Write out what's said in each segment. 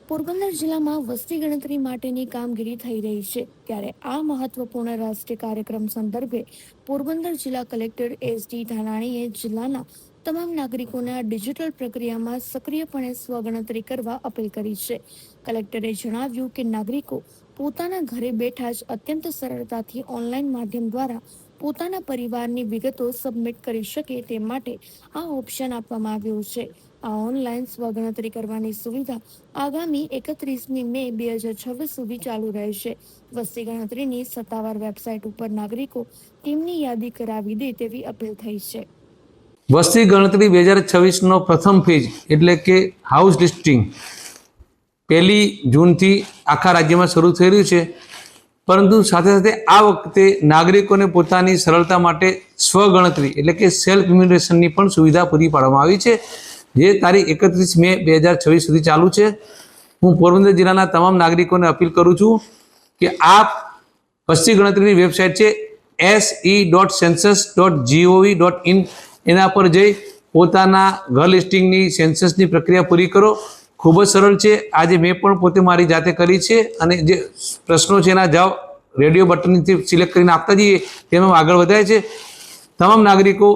પોરબંદર જિલ્લામાં વસ્તી ગણતરી માટેની કામગીરી થઈ રહી છે, ત્યારે આ મહત્વપૂર્ણ રાષ્ટ્રીય કાર્યક્રમ સંદર્ભે પોરબંદર જિલ્લા કલેક્ટર એસ.ડી. ધાનાણીએ જિલ્લાના તમામ નાગરિકોને આ ડિજિટલ પ્રક્રિયામાં સક્રિયપણે સ્વગણતરી કરવા અપીલ કરી છે. કલેક્ટરે જણાવ્યું કે નાગરિકો પોતાના ઘરે બેઠા જ અત્યંત સરળતાથી ઓનલાઈન માધ્યમ દ્વારા પોતાના પરિવારની વિગતો સબમિટ કરી શકે તે માટે આ ઓપ્શન આપવામાં આવ્યું છે. આ ઓનલાઈન સ્વગણતરી કરવાની સુવિધા આગામી 31મી મે 2026 સુધી ચાલુ રહેશે. વસ્તી ગણતરીની સત્તાવાર વેબસાઇટ ઉપર નાગરિકો ટીમની યાદી કરાવી દે તેવી અપીલ થઈ છે. વસ્તી ગણતરી 2026નો પ્રથમ ફેઝ એટલે કે હાઉસ લિસ્ટિંગ 1 જૂનથી આખા રાજ્યમાં શરૂ થઈ રહ્યું છે, પરંતુ સાથે સાથે આ વખતે નાગરિકોને પોતાની સરળતા માટે સ્વગણતરી એટલે કે સેલ્ફ ઇમ્યુનેશનની પણ સુવિધા પૂરી પાડવામાં આવી છે, જે તારીખ 31 મે 2026 સુધી ચાલુ છે. હું પોરબંદર જિલ્લાના તમામ નાગરિકોને અપીલ કરું છું કે આપ વસ્તી ગણતરીની વેબસાઇટ છે se.census.gov.in એના પર જઈ પોતાના ઘર લિસ્ટિંગની સેન્સસની પ્રક્રિયા પૂરી કરો. ખૂબ જ સરળ છે. આજે મેં પણ પોતે મારી જાતે કરી છે અને જે પ્રશ્નો છે એના જવાબ રેડિયો બટનથી સિલેક્ટ કરીને આપતા જઈએ તેમાં આગળ વધાય છે. તમામ નાગરિકો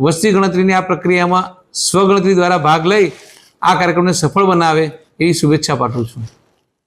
વસ્તી ગણતરીની આ પ્રક્રિયામાં સ્વગણતરી દ્વારા ભાગ લઈ આ કાર્યક્રમને સફળ બનાવે એવી શુભેચ્છા પાઠવું છું.